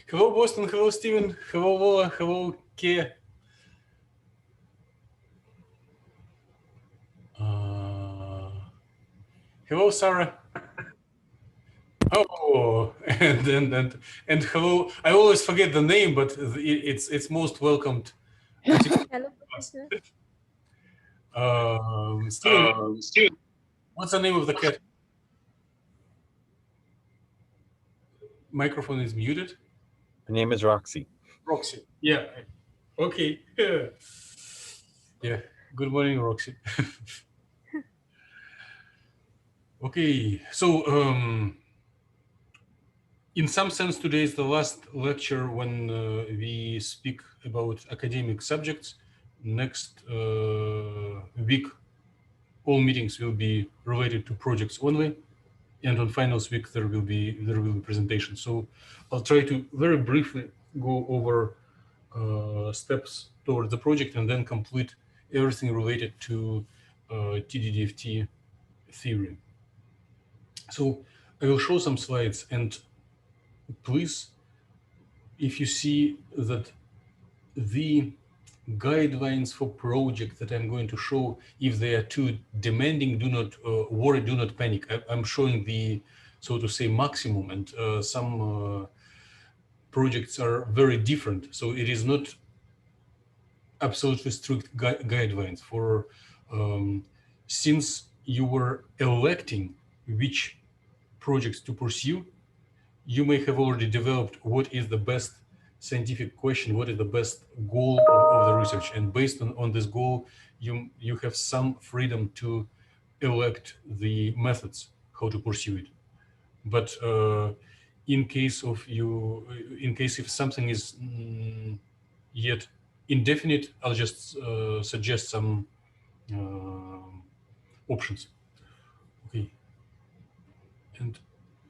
Hello, Boston. Hello, Steven. Hello, Lola. Hello, Kia. Hello, Sarah. Oh, and hello. I always forget the name, but it's most welcomed. Hello, Professor. Steven, Steven. what's the name of the cat? Microphone is muted. Her name is Roxy. Roxy. Yeah. Okay. Yeah. Yeah. Good morning, Roxy. Okay. So, in some sense, today is the last lecture when we speak about academic subjects. Next week, all meetings will be related to projects only, and on finals week there will be presentations. So I'll try to very briefly go over steps toward the project and then complete everything related to TDDFT theory. So I will show some slides, and please, if you see that the guidelines for project that I'm going to show, if they are too demanding, do not worry, do not panic. I'm showing the, so to say, maximum, and some projects are very different. So it is not absolutely strict guidelines for, since you were electing which projects to pursue, you may have already developed what is the best scientific question, what is the best goal of the research, and based on this goal, you have some freedom to elect the methods how to pursue it. But in case if something is yet indefinite, I'll just suggest some options. Okay, and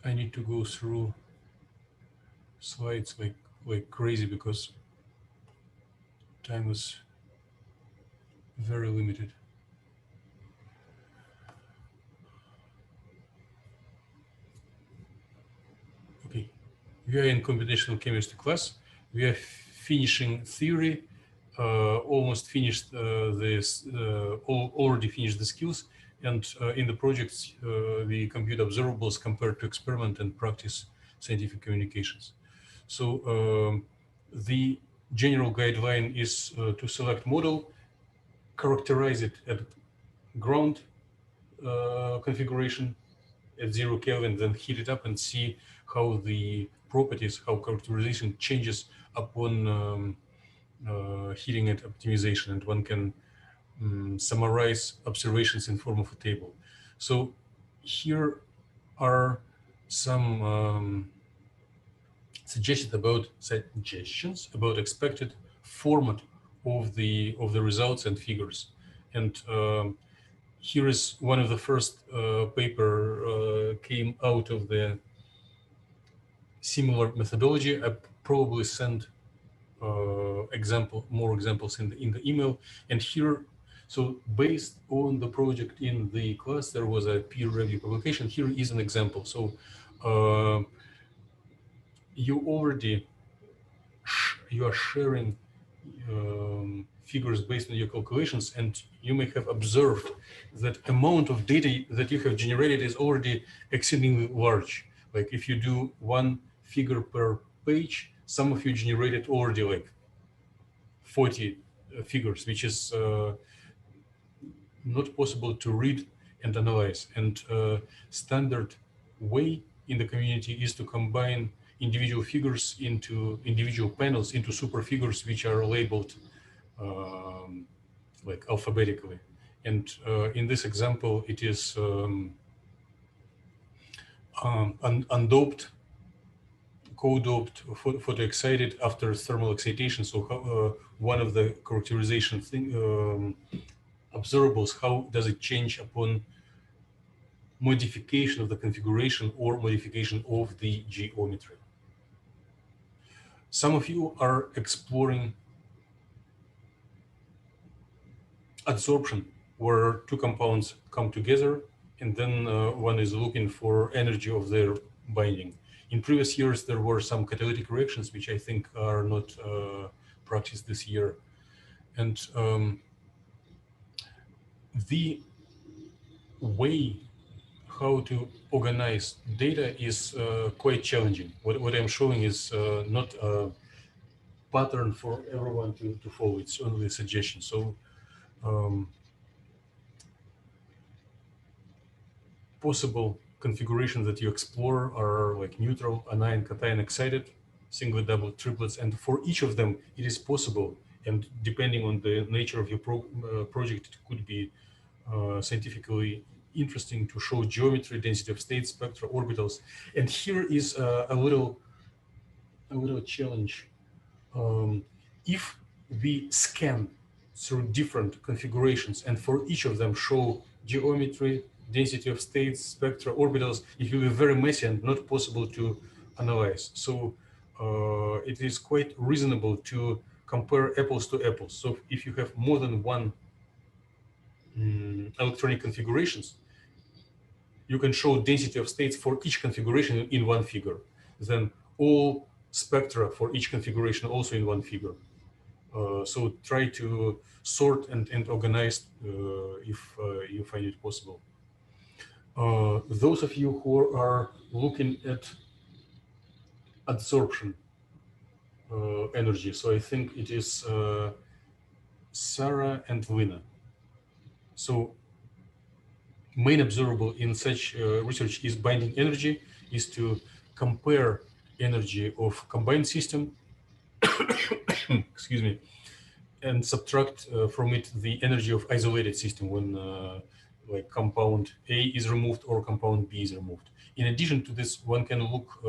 I need to go through slides like crazy because time is very limited. Okay, we are in computational chemistry class. We are finishing theory, almost finished this, already finished the skills, and in the projects we compute observables compared to experiment and practice scientific communications. So the general guideline is to select model, characterize it at ground configuration at 0 Kelvin, then heat it up and see how the properties, how characterization changes upon heating and optimization, and one can summarize observations in form of a table. So here are some suggestions about expected format of the results and figures. And here is one of the first paper came out of the similar methodology. I probably sent more examples in the email. And here, so based on the project in the class, there was a peer review publication. Here is an example. So you are sharing figures based on your calculations, and you may have observed that amount of data that you have generated is already exceedingly large. Like if you do one figure per page, some of you generated already like 40 figures, which is not possible to read and analyze. And standard way in the community is to combine individual figures into individual panels into super figures, which are labeled like alphabetically. And in this example, it is undoped, co-doped, photoexcited after thermal excitation. So one of the characterization observables, how does it change upon modification of the configuration or modification of the geometry. Some of you are exploring adsorption, where two compounds come together and then one is looking for energy of their binding. In previous years, there were some catalytic reactions, which I think are not practiced this year. And the way how to organize data is quite challenging. What I'm showing is not a pattern for everyone to follow. It's only a suggestion. So possible configurations that you explore are like neutral, anion, cation, excited, singlet, double, triplets, and for each of them, it is possible. And depending on the nature of your project, it could be scientifically interesting to show geometry, density of states, spectra, orbitals. And here is a little challenge. If we scan through different configurations and for each of them show geometry, density of states, spectra, orbitals, it will be very messy and not possible to analyze. So it is quite reasonable to compare apples to apples. So if you have more than one electronic configurations, you can show density of states for each configuration in one figure. Then all spectra for each configuration also in one figure. So try to sort and organize if you find it possible. Those of you who are looking at adsorption energy, so I think it is Sarah and Lina. So main observable in such research is binding energy, is to compare energy of combined system, excuse me, and subtract from it the energy of isolated system when like compound A is removed or compound B is removed. In addition to this, one can look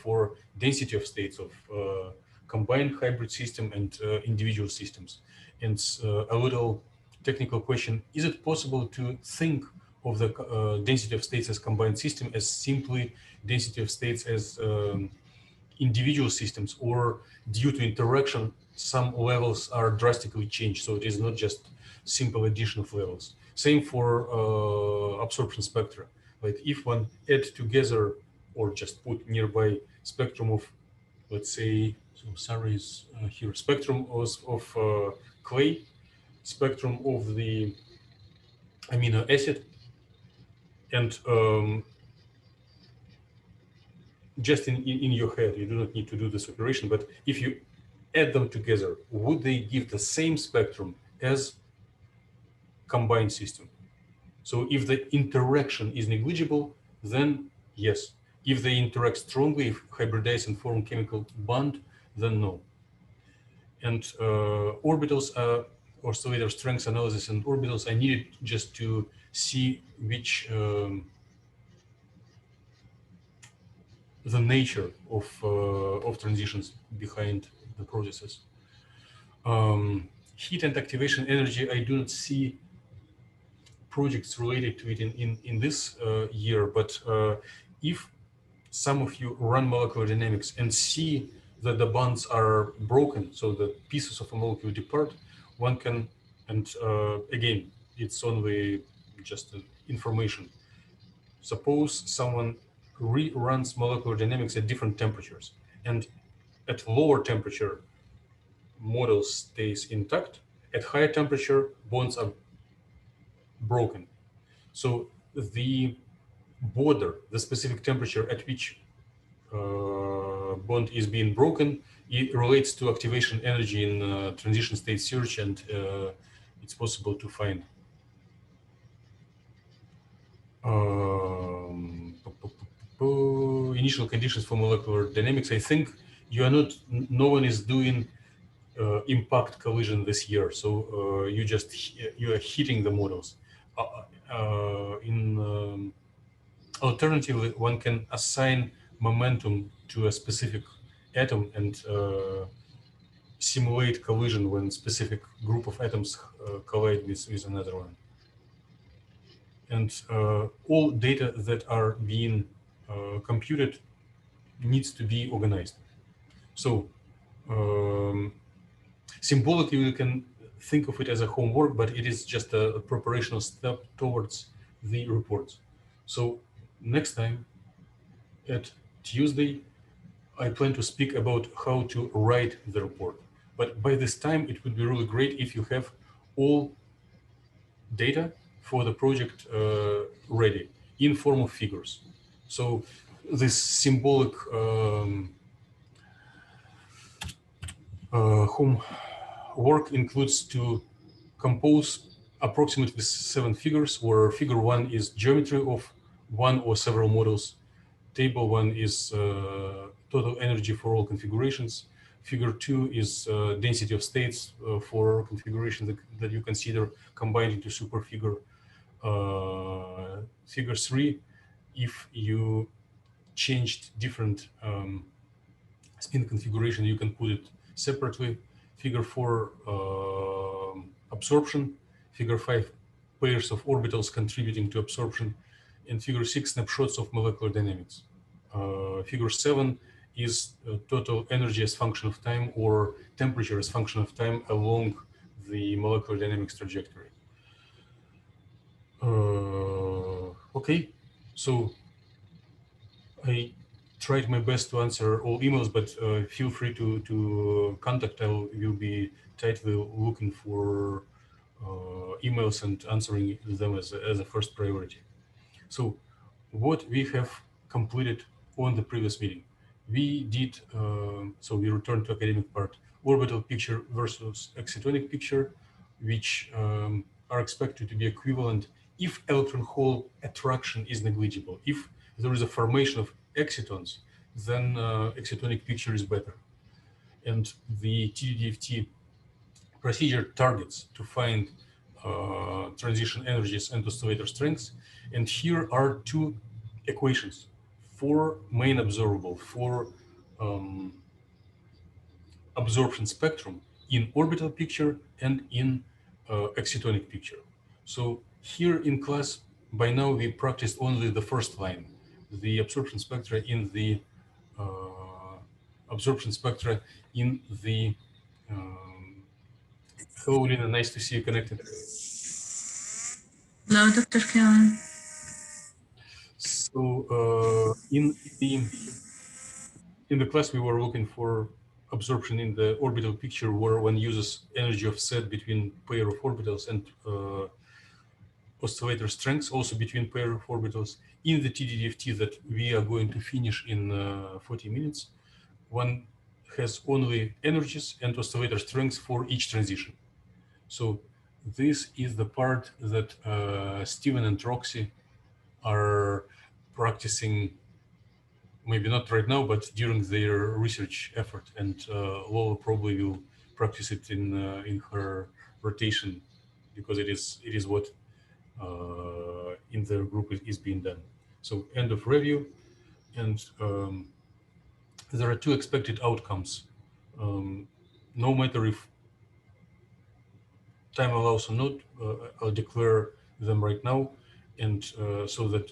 for density of states of combined hybrid system and individual systems. And a little technical question, is it possible to think of the density of states as combined system as simply density of states as individual systems, or due to interaction, some levels are drastically changed? So it is not just simple addition of levels. Same for absorption spectra. Like if one add together or just put nearby spectrum of, let's say, so Sarah is here, spectrum of clay, spectrum of the amino acid, and just in your head, you do not need to do this operation, but if you add them together, would they give the same spectrum as combined system? So if the interaction is negligible, then yes. If they interact strongly, if hybridize and form chemical bond, then no. And orbitals or stellar strength analysis and orbitals, I needed just to see which the nature of transitions behind the processes. Heat and activation energy, I do not see projects related to it in this year, but if some of you run molecular dynamics and see that the bonds are broken, so the pieces of a molecule depart, one can, and again, it's only just information. Suppose someone reruns molecular dynamics at different temperatures, and at lower temperature, model stays intact. At higher temperature, bonds are broken. So the border, the specific temperature at which bond is being broken, it relates to activation energy in transition state search, and it's possible to find. Initial conditions for molecular dynamics. I think you are not, no one is doing impact collision this year, so you are hitting the models. Alternatively, one can assign momentum to a specific atom and simulate collision when specific group of atoms collide with another one. And all data that are being computed needs to be organized. So symbolically, we can think of it as a homework, but it is just a preparational step towards the reports. So next time at Tuesday, I plan to speak about how to write the report. But by this time, it would be really great if you have all data for the project ready in form of figures. So this symbolic homework includes to compose approximately 7 figures, where figure 1 is geometry of one or several models. Table 1 is total energy for all configurations. Figure 2 is density of states for configuration that you consider combined into super figure. Figure 3, if you changed different spin configuration, you can put it separately. Figure 4, absorption. Figure 5, pairs of orbitals contributing to absorption. And figure 6, snapshots of molecular dynamics. Figure 7 is total energy as function of time or temperature as function of time along the molecular dynamics trajectory. Okay, so I tried my best to answer all emails, but feel free to contact. I will be tightly looking for emails and answering them as a first priority. So what we have completed on the previous meeting, we did, so we returned to academic part, orbital picture versus excitonic picture, which are expected to be equivalent if electron hole attraction is negligible. If there is a formation of excitons, then excitonic picture is better. And the TDDFT procedure targets to find transition energies and oscillator strengths. And here are 2 equations for main observable for absorption spectrum in orbital picture and in excitonic picture. So here in class, by now we practiced only the first line, the absorption spectra in the hello, Lina, nice to see you connected. Hello, Dr. Kellen. So in the class, we were looking for absorption in the orbital picture, where one uses energy offset between pair of orbitals and oscillator strengths also between pair of orbitals. In the TDDFT that we are going to finish in 40 minutes, one has only energies and oscillator strengths for each transition. So this is the part that Steven and Roxy are practicing, maybe not right now, but during their research effort, and Lola probably will practice it in her rotation, because it is what in their group is being done. So end of review, and there are 2 expected outcomes. No matter if time allows or not, I'll declare them right now, and so that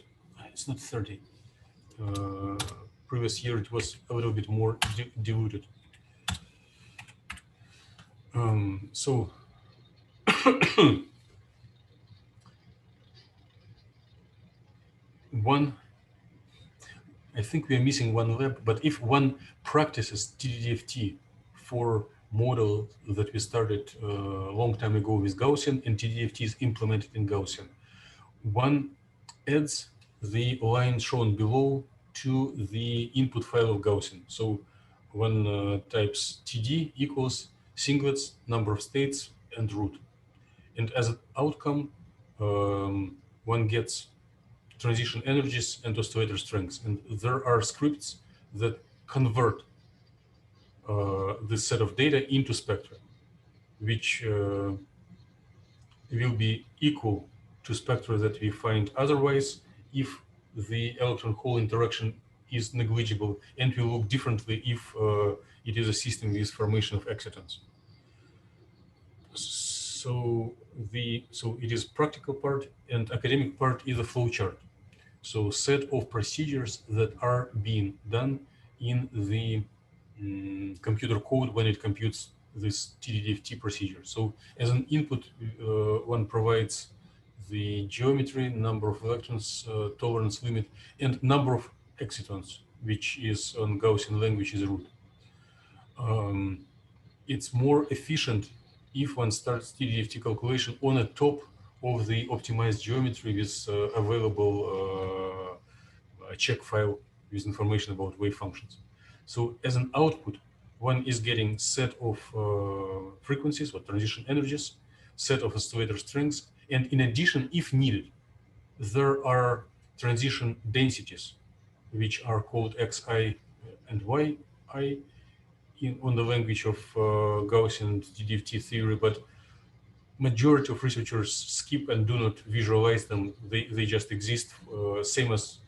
it's not 30. Previous year it was a little bit more diluted. So I think we are missing one lab, but if one practices TDDFT for model that we started a long time ago with Gaussian, and TDDFT is implemented in Gaussian, one adds the line shown below to the input file of Gaussian. So one types TD equals singlets, number of states, and root. And as an outcome, one gets transition energies and oscillator strengths. And there are scripts that convert this set of data into spectra, which will be equal to spectra that we find otherwise if the electron hole interaction is negligible, and will look differently if it is a system with formation of excitons. So it is practical part, and academic part is a flowchart. So set of procedures that are being done in the computer code when it computes this TDDFT procedure. So as an input, one provides the geometry, number of electrons, tolerance limit, and number of excitons which is on Gaussian language is root. It's more efficient if one starts TDFT calculation on the top of the optimized geometry with available check file with information about wave functions. So as an output, one is getting set of frequencies or transition energies, set of oscillator strengths, and in addition, if needed, there are transition densities, which are called xi and yi on the language of Gaussian TDFT theory, but majority of researchers skip and do not visualize them. They just exist, same as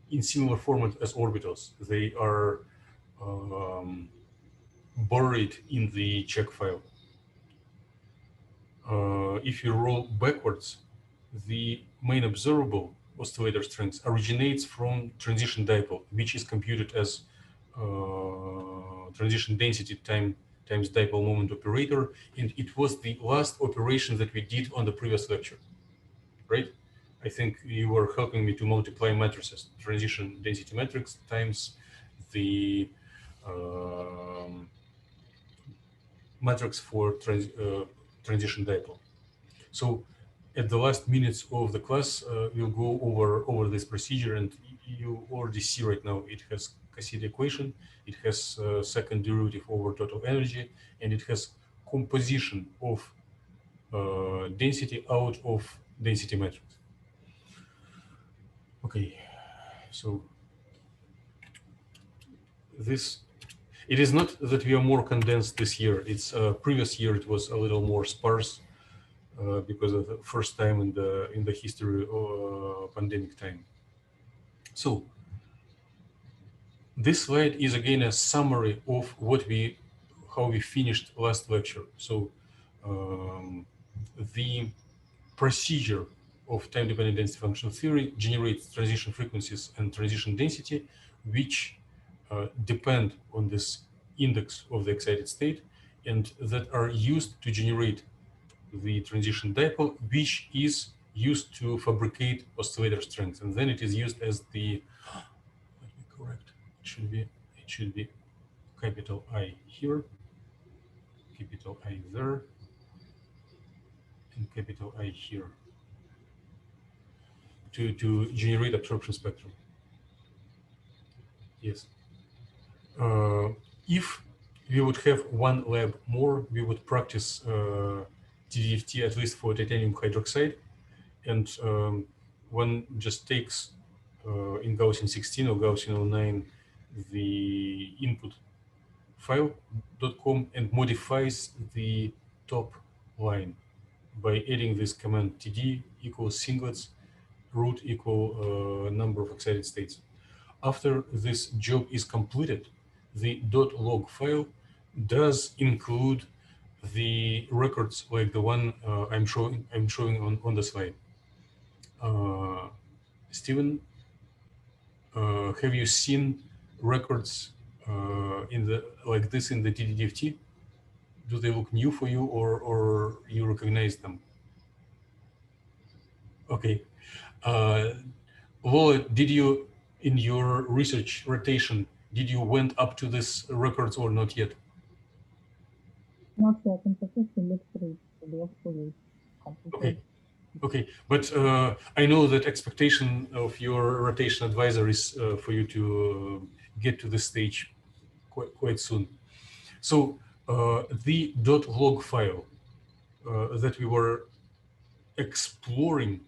in similar format as orbitals. They are buried in the check file. If you roll backwards, the main observable oscillator strength originates from transition dipole, which is computed as transition density times dipole moment operator, and it was the last operation that we did on the previous lecture, right? I think you were helping me to multiply matrices, transition density matrix times the matrix for transition dipole. So at the last minutes of the class, we'll go over this procedure, and you already see right now it has Cassidy equation, it has second derivative over total energy, and it has composition of density out of density matrix. Okay, so this, it is not that we are more condensed this year. It's previous year it was a little more sparse because of the first time in the history of pandemic time. So this slide is again a summary of how we finished last lecture. So the procedure of time-dependent density function theory generates transition frequencies and transition density, which depend on this index of the excited state, and that are used to generate the transition dipole, which is used to fabricate oscillator strength, and then it is used as the, let me correct, it should be capital I here, capital I there, and capital I here to generate absorption spectrum. Yes. If we would have one lab more, we would practice TDFT at least for titanium hydroxide, and one just takes in Gaussian 16 or Gaussian 09 the input file.com and modifies the top line by adding this command td equals singlets root equal number of excited states. After this job is completed, the .log file does include the records like the one I'm showing on the slide. Steven, have you seen records like this in the TDFT? Do they look new for you, or you recognize them? Okay. Lola, did you, in your research rotation, did you went up to this records or not yet? Not yet. I'm supposed to look through the Okay. Okay, but I know that expectation of your rotation advisor is for you to get to this stage quite soon. So the .log file that we were exploring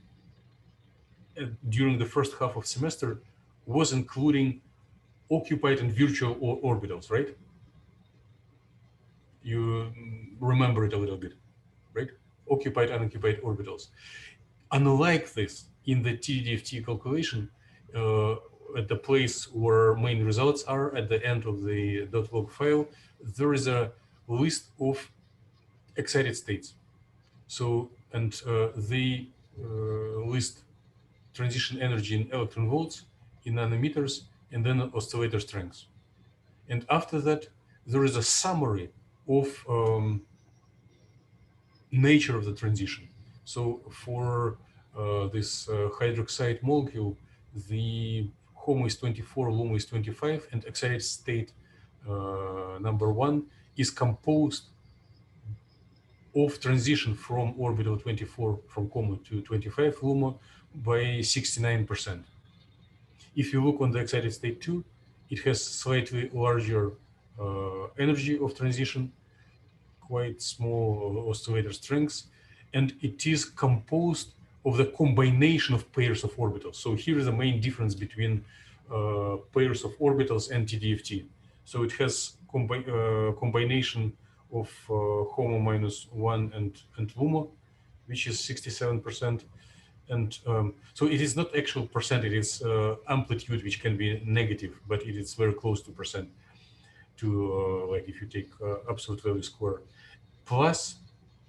during the first half of semester was including occupied and virtual orbitals, right? You remember it a little bit, right? Occupied, unoccupied orbitals. Unlike this, in the TDFT calculation, at the place where main results are at the end of the .log file, there is a list of excited states. So, and they list transition energy in electron volts, in nanometers, and then oscillator strengths. And after that, there is a summary of nature of the transition. So for this hydroxide molecule, the HOMO is 24, LUMO is 25, and excited state number 1 is composed of transition from orbital 24 from HOMO to 25 LUMO by 69%. If you look on the excited state 2, it has slightly larger energy of transition, quite small oscillator strengths, and it is composed of the combination of pairs of orbitals. So here is the main difference between pairs of orbitals and TDFT. So it has combination of HOMO minus 1 and LUMO, which is 67%. And so it is not actual percent, it is amplitude, which can be negative, but it is very close to percent, to like if you take absolute value square. Plus,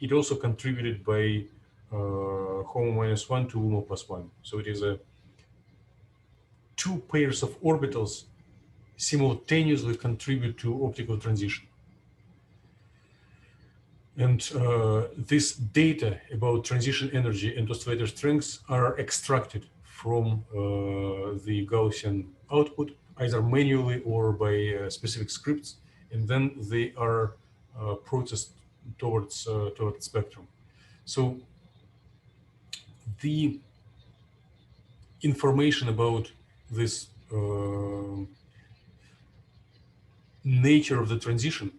it also contributed by HOMO minus 1 to LUMO plus 1. So it is a 2 pairs of orbitals simultaneously contribute to optical transition. And this data about transition energy and oscillator strengths are extracted from the Gaussian output, either manually or by specific scripts, and then they are processed towards spectrum. So the information about this nature of the transition,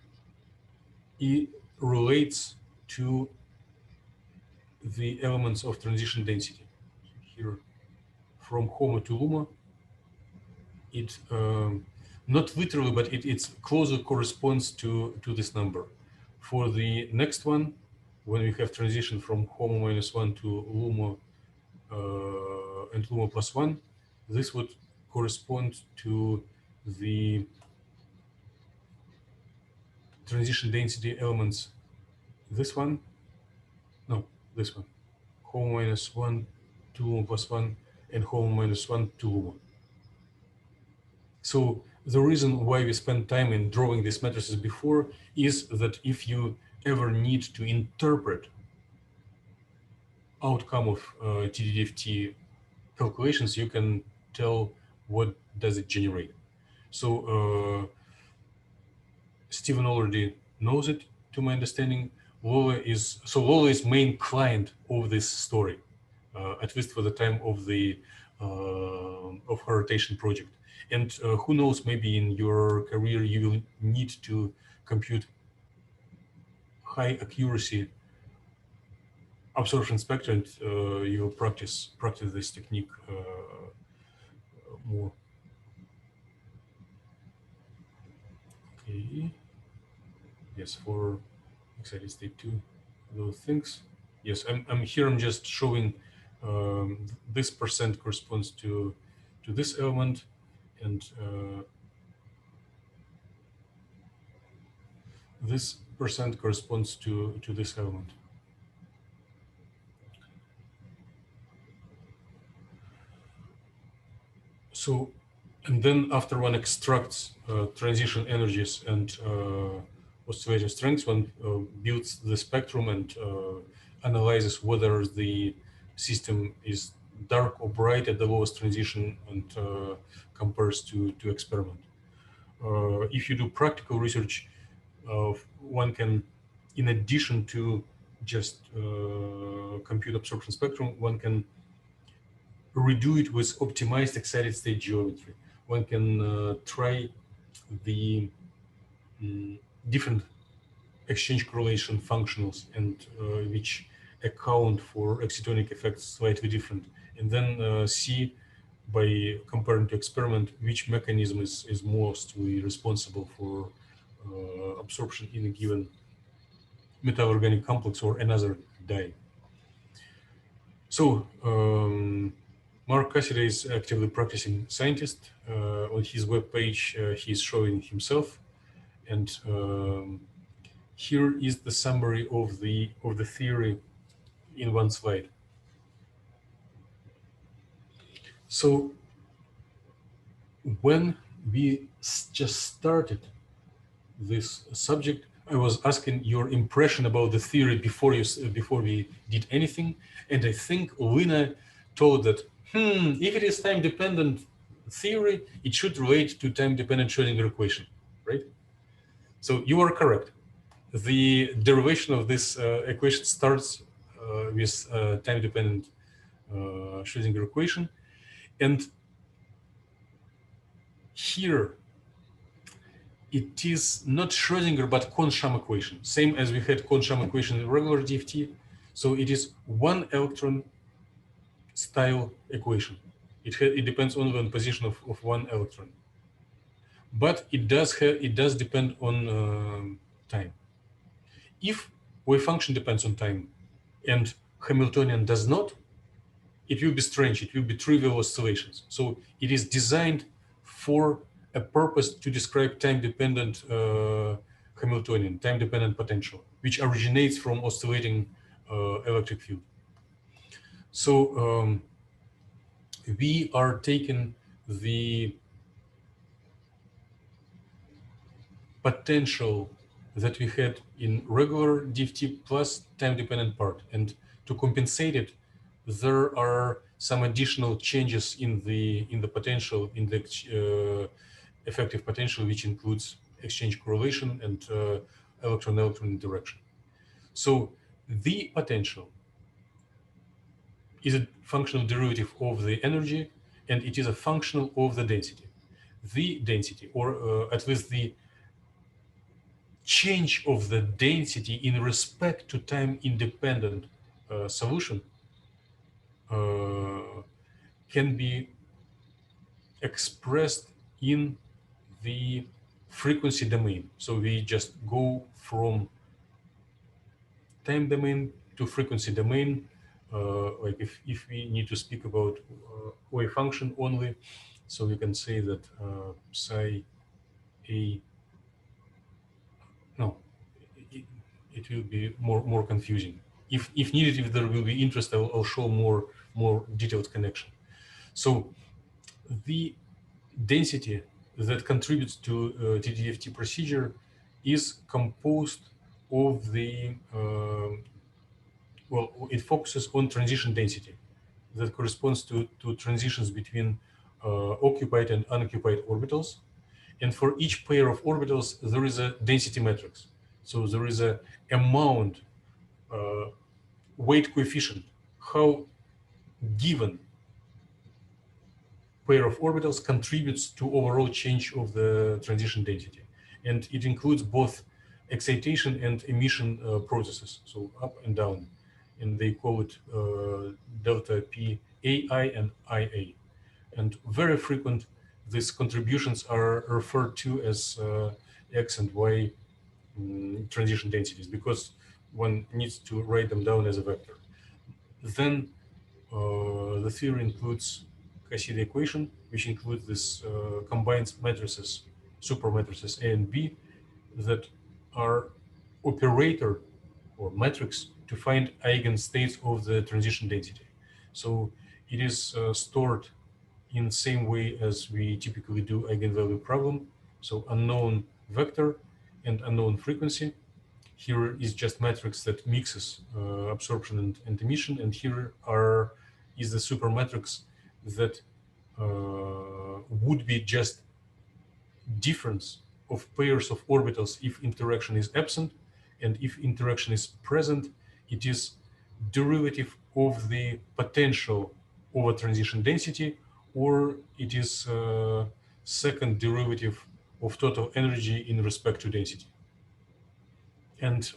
it relates to the elements of transition density. Here, from HOMO to LUMO, it not literally, but it closely corresponds to this number. For the next one, when we have transition from HOMO minus 1 to LUMO and LUMO plus 1, this would correspond to the transition density elements. This one, no, this one, HOMO minus 1 to LUMO plus 1 and HOMO minus 1 to LUMO. So the reason why we spent time in drawing these matrices before is that if you ever need to interpret outcome of TDFT calculations, you can tell what does it generate. So Stephen already knows it, to my understanding. Lola is main client of this story, at least for the time of the of her rotation project. And who knows, maybe in your career you will need to compute high accuracy absorption spectra, and you will practice this technique more. Okay. Yes, for excited state 2, those things. Yes, I'm here. I'm just showing this percent corresponds to this element, and this percent corresponds to this element. So, and then after one extracts transition energies and oscillator strengths, one builds the spectrum and analyzes whether the system is dark or bright at the lowest transition, and compares to experiment. If you do practical research, one can, in addition to just compute absorption spectrum, one can redo it with optimized excited state geometry. One can try the different exchange correlation functionals, and which account for excitonic effects slightly different, and then see by comparing to experiment which mechanism is mostly responsible for absorption in a given metal organic complex or another dye. So Mark Cassidy is actively practicing scientist. On his webpage, he's showing himself, and here is the summary of the theory in one slide. So when we just started this subject, I was asking your impression about the theory before we did anything, and I think Lina told that if it is time dependent, theory, it should relate to time-dependent Schrodinger equation, right? So you are correct. The derivation of this equation starts with time-dependent Schrodinger equation. And here, it is not Schrodinger, but Kohn-Sham equation, same as we had Kohn-Sham equation in regular DFT. So it is one electron style equation. It depends only on position of one electron. But it does depend on time. If wave function depends on time and Hamiltonian does not, it will be strange. It will be trivial oscillations. So it is designed for a purpose to describe time-dependent Hamiltonian, time-dependent potential, which originates from oscillating electric field. So we are taking the potential that we had in regular DFT plus time-dependent part, and to compensate it, there are some additional changes in the potential, in the effective potential, which includes exchange correlation and electron-electron interaction. So the potential is a functional derivative of the energy, and it is a functional of the density. The density, or at least the change of the density in respect to time-independent solution can be expressed in the frequency domain. So we just go from time domain to frequency domain. Like if we need to speak about wave function only, so we can say that psi a, no, it will be more confusing. If needed, if there will be interest, I'll show more detailed connection. So the density that contributes to TDFT procedure is composed of the well, it focuses on transition density that corresponds to transitions between occupied and unoccupied orbitals. And for each pair of orbitals, there is a density matrix. So there is a amount, weight coefficient, how given pair of orbitals contributes to overall change of the transition density. And it includes both excitation and emission processes, so up and down. And they call it delta P AI and IA. And very frequent, these contributions are referred to as X and Y transition densities, because one needs to write them down as a vector. Then the theory includes Cassidy equation, which includes this combined matrices, super matrices A and B, that are operator or matrix to find eigenstates of the transition density. So it is stored in the same way as we typically do eigenvalue problem. So unknown vector and unknown frequency. Here is just matrix that mixes absorption and emission, and here is the super matrix that would be just difference of pairs of orbitals if interaction is absent, and if interaction is present, it is derivative of the potential over transition density, or it is second derivative of total energy in respect to density. And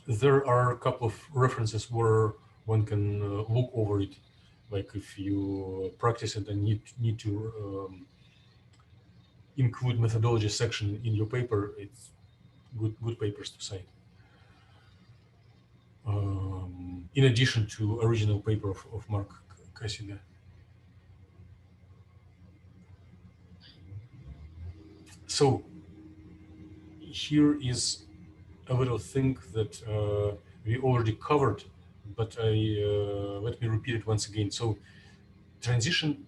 there are a couple of references where one can look over it. Like if you practice it and need to include methodology section in your paper, it's good papers to cite. In addition to original paper of Mark Cassidy. So here is a little thing that we already covered, but let me repeat it once again. So transition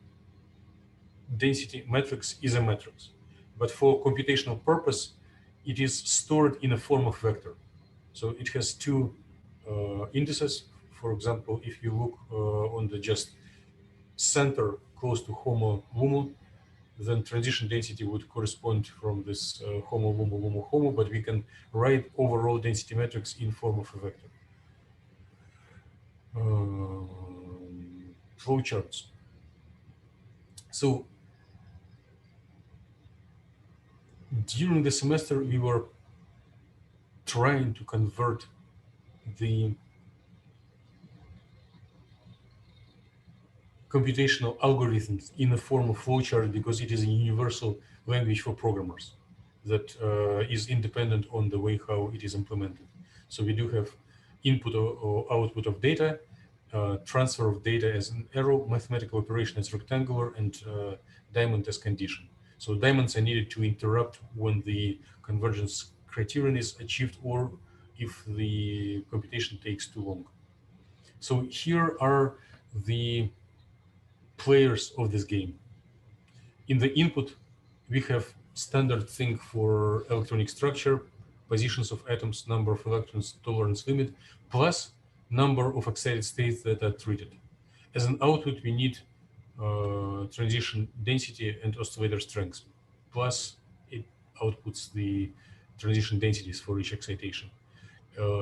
density matrix is a matrix, but for computational purpose, it is stored in a form of vector. So it has two indices. For example, if you look on the just center close to HOMO LUMO, then transition density would correspond from this HOMO LUMO LUMO HOMO, but we can write overall density matrix in form of a vector. Flowcharts. So during the semester, we were trying to convert the computational algorithms in the form of flowchart because it is a universal language for programmers that is independent on the way how it is implemented. So we do have input or output of data, transfer of data as an arrow, mathematical operation as rectangular, and diamond as condition. So diamonds are needed to interrupt when the convergence criterion is achieved or if the computation takes too long. So here are the players of this game. In the input, we have standard thing for electronic structure, positions of atoms, number of electrons, tolerance limit, plus number of excited states that are treated. As an output, we need transition density and oscillator strength, plus it outputs the transition densities for each excitation.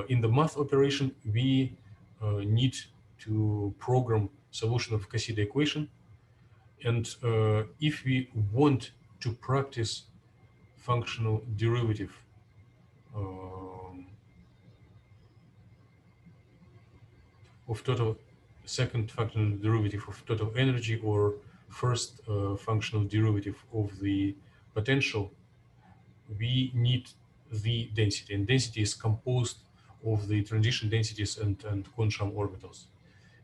In the math operation, we need to program solution of Cassidy equation. And if we want to practice functional derivative of total, second functional derivative of total energy, or first functional derivative of the potential, we need the density. And density is composed of the transition densities and quantum orbitals.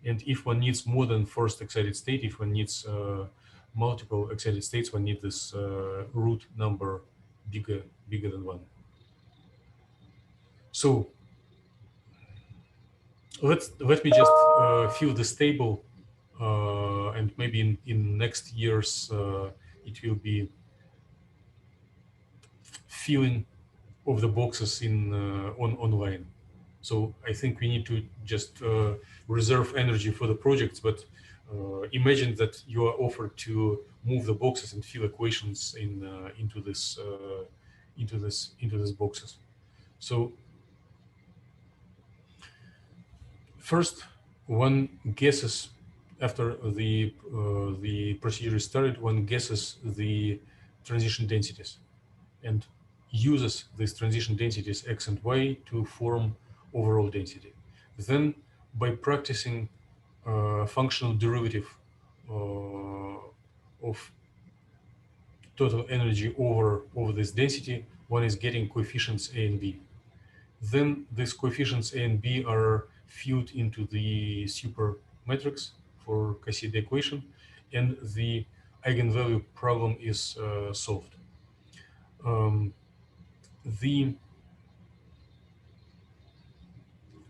And if one needs more than first excited state, if one needs multiple excited states, one needs this root number bigger than 1. So let me just fill this table, and maybe in next years it will be filling of the boxes in online. So I think we need to just reserve energy for the projects, but imagine that you are offered to move the boxes and fill equations into these boxes. So first, one guesses after the procedure is started. One guesses the transition densities and uses these transition densities x and y to form overall density. Then, by practicing functional derivative of total energy over this density, one is getting coefficients A and B. Then these coefficients A and B are filled into the super matrix for Cassidy equation, and the eigenvalue problem is solved. The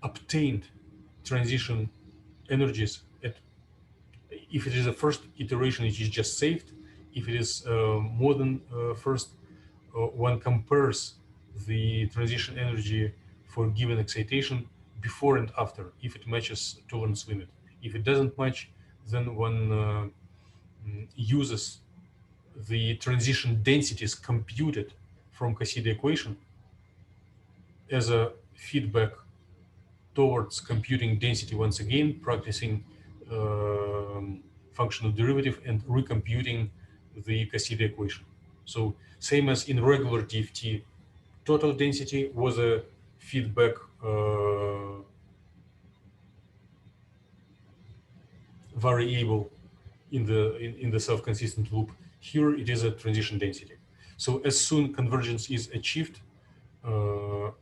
obtained transition energies, if it is a first iteration, it is just saved. If it is more than first, one compares the transition energy for given excitation before and after, if it matches tolerance limit. If it doesn't match, then one uses the transition densities computed from Cassidy equation as a feedback towards computing density once again, practicing functional derivative and recomputing the Cassidy equation. So same as in regular DFT, total density was a feedback variable in the self-consistent loop. Here it is a transition density. So as soon convergence is achieved,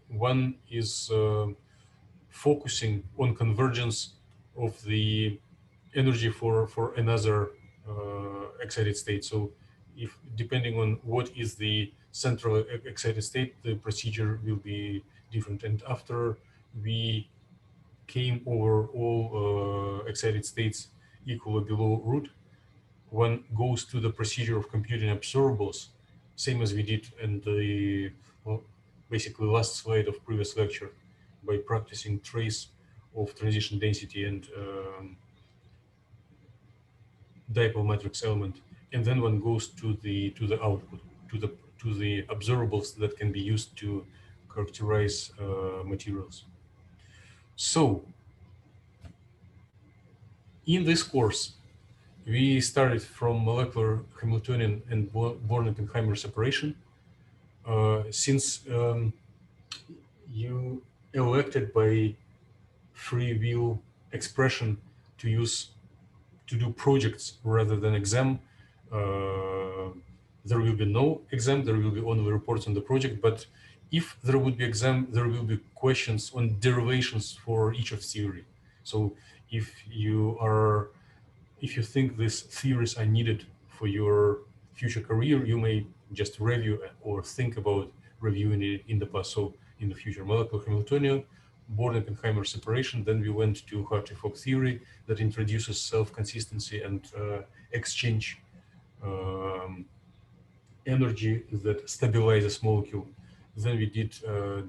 one is focusing on convergence of the energy for another excited state. So if depending on what is the central excited state, the procedure will be different. And after we came over all excited states equal or below root, one goes to the procedure of computing observables, same as we did in the basically last slide of previous lecture, by practicing trace of transition density and dipole matrix element, and then one goes to the output, to the observables that can be used to characterize materials. So in this course, we started from molecular Hamiltonian and Born-Oppenheimer separation. Since you elected by free will expression to do projects rather than exam, there will be no exam, there will be only reports on the project. But if there would be exam, there will be questions on derivations for each of theory. So if you think these theories are needed for your future career, you may just review or think about reviewing it in the past. So in the future, molecular Hamiltonian, Born-Oppenheimer separation. Then we went to Hartree-Fock theory that introduces self-consistency and exchange energy that stabilizes molecule. Then we did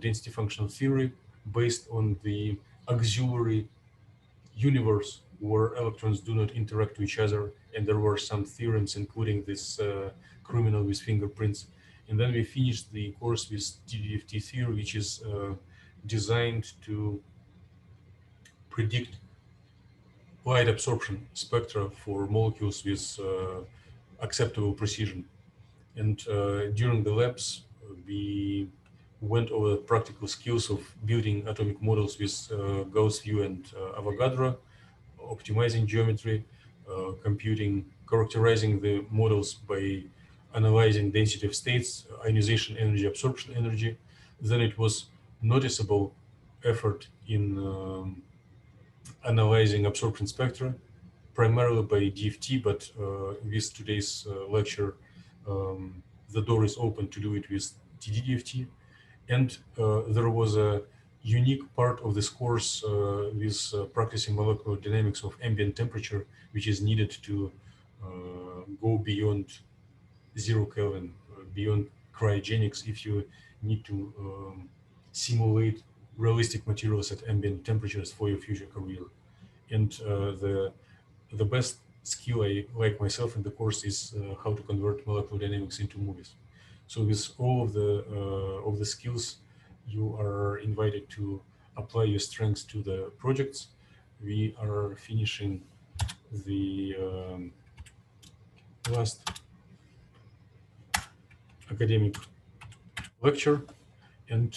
density functional theory based on the auxiliary universe where electrons do not interact with each other, and there were some theorems, including this criminal with fingerprints. And then we finished the course with DDFT theory, which is designed to predict light absorption spectra for molecules with acceptable precision. And during the labs, we went over practical skills of building atomic models with Gauss view and Avogadro, optimizing geometry, characterizing the models by analyzing density of states, ionization energy, absorption energy. Then it was noticeable effort in analyzing absorption spectra, primarily by DFT, but with today's lecture, the door is open to do it with TDDFT. And there was a unique part of this course with practicing molecular dynamics of ambient temperature, which is needed to go beyond 0 Kelvin, beyond cryogenics, if you need to simulate realistic materials at ambient temperatures for your future career. And the best skill I like myself in the course is how to convert molecular dynamics into movies. So with all of the skills, you are invited to apply your strengths to the projects. We are finishing the last academic lecture, and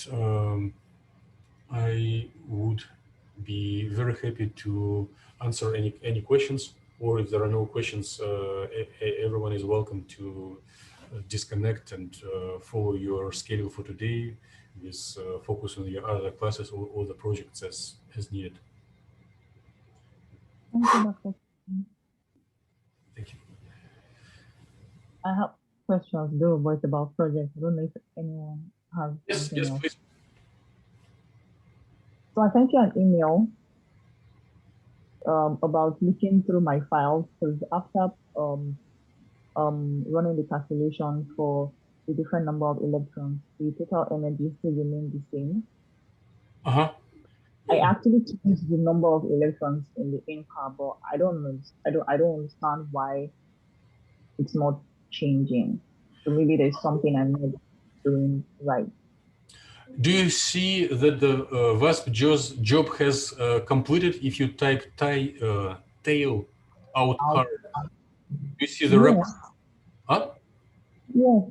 I would be very happy to answer any questions, or if there are no questions, everyone is welcome to disconnect and follow your schedule for today with focus on your other classes or the projects as needed. Thank you, Dr. Thank you. I have questions though, but about projects. I don't know if anyone has something Yes, else. please. So I sent you an email about looking through my files, because after running the calculation for the different number of electrons, the total energy still remains the same. I actually changed the number of electrons in the in-car, but I don't understand why it's not changing. So maybe there's something I'm not doing right. Do you see that the VASP job has completed if you type tail out card? Do you see the reference? Huh? Yeah.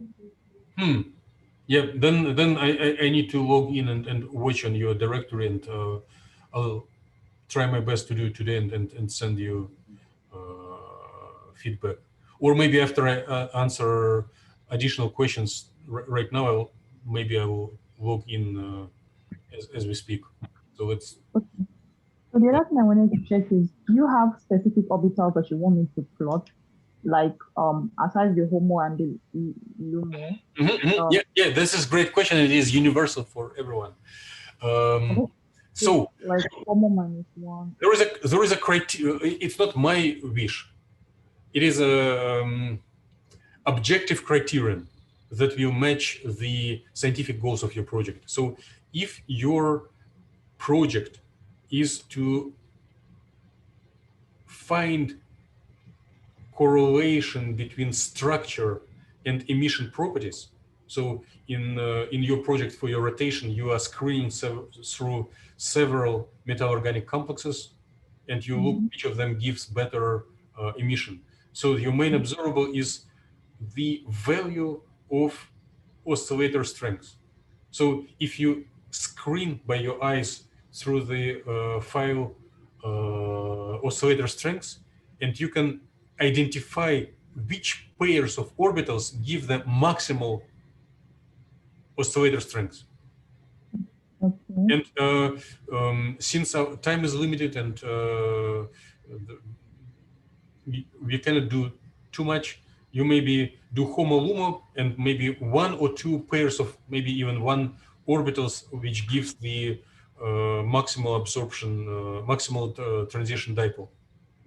Yeah, then I need to log in and watch on your directory, and I'll try my best to do it today and send you feedback. Or maybe after I answer additional questions right now, I will log in as we speak. So let's. Okay. So the other thing I wanted to check is, do you have specific orbitals that you want me to plot? Like aside the HOMO and the LUMO? Yeah, this is a great question. It is universal for everyone. So like HOMO -1. There is a criteria. It's not my wish. It is a objective criterion that will match the scientific goals of your project. So if your project is to find correlation between structure and emission properties. So in your project for your rotation, you are screening through several metal organic complexes, and you look which of them gives better emission. So your main observable is the value of oscillator strength. So if you screen by your eyes through the file oscillator strengths, and you can identify which pairs of orbitals give the maximal oscillator strength. Okay. And since our time is limited and we cannot do too much, you maybe do HOMO LUMO and maybe one or two pairs of maybe even one orbitals, which gives the maximal absorption, maximal transition dipole,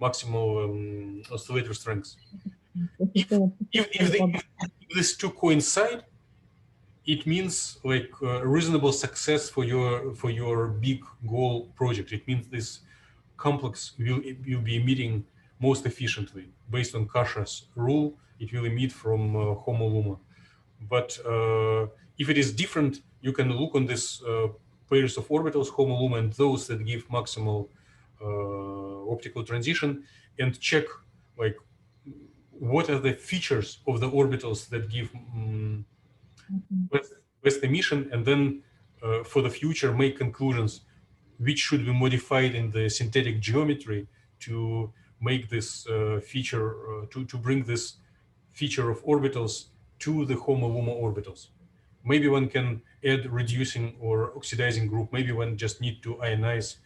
maximal oscillator strength. If these two coincide, it means like reasonable success for your big goal project. It means this complex will be emitting most efficiently based on Kasha's rule. It will emit from HOMO LUMA. But if it is different, you can look on this pairs of orbitals, HOMO LUMA, and those that give maximal optical transition, and check like what are the features of the orbitals that give best emission, and then for the future make conclusions which should be modified in the synthetic geometry to make this feature, to bring this feature of orbitals to the HOMO LUMA orbitals. Maybe one can add reducing or oxidizing group. Maybe one just need to ionize,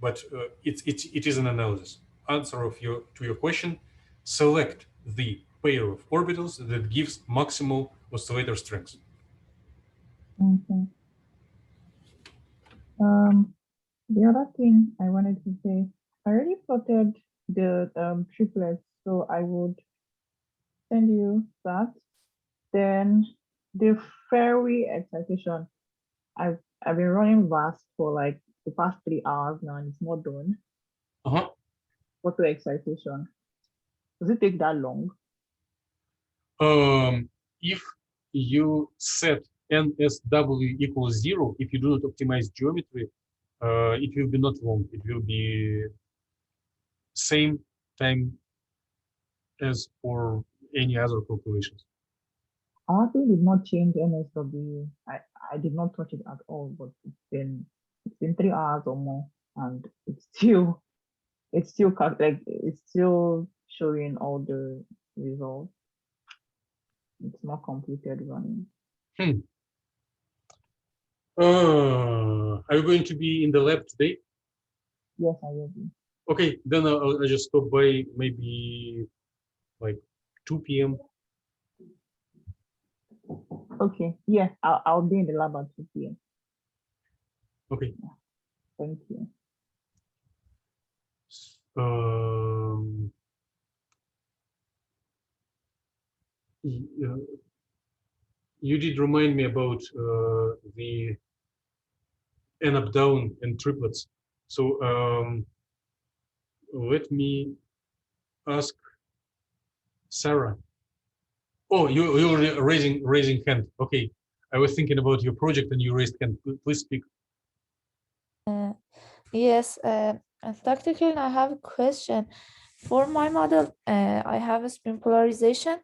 but it is an analysis. Answer of to your question: select the pair of orbitals that gives maximal oscillator strength. Okay. The other thing I wanted to say, I already plotted the triplets, so I would send you that. Then the Fairway excitation, I've been running VAST for like the past 3 hours now, and it's not done. Photo excitation. Does it take that long? If you set NSW equals 0, if you do not optimize geometry, it will be not long. It will be same time as for any other calculations. I actually did not change NSW. I did not touch it at all, but it's been 3 hours or more, and it's still like it's still showing all the results. It's not completed running. Are you going to be in the lab today? Yes, I will be. Okay, then I'll just stop by maybe like 2 p.m. Okay, yeah, I'll be in the lab at 2 p.m. Okay. Thank you. You did remind me about the N up down and triplets. So let me ask Sarah. Oh, you're raising hand. Okay, I was thinking about your project and you raised hand. Please speak. Yes, Dr. Killen, I have a question. For my model, I have a spin polarization.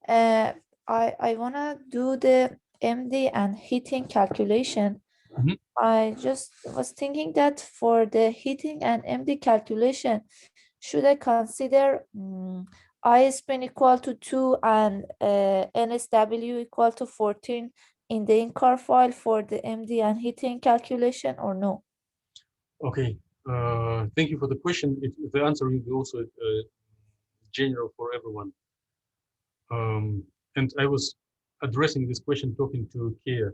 I want to do the MD and heating calculation. I just was thinking that for the heating and MD calculation, should I consider I spin equal to 2 and NSW equal to 14 in the in-car file for the MD and heating calculation, or no? Okay, thank you for the question. The answer will be also general for everyone. And I was addressing this question talking to Kea.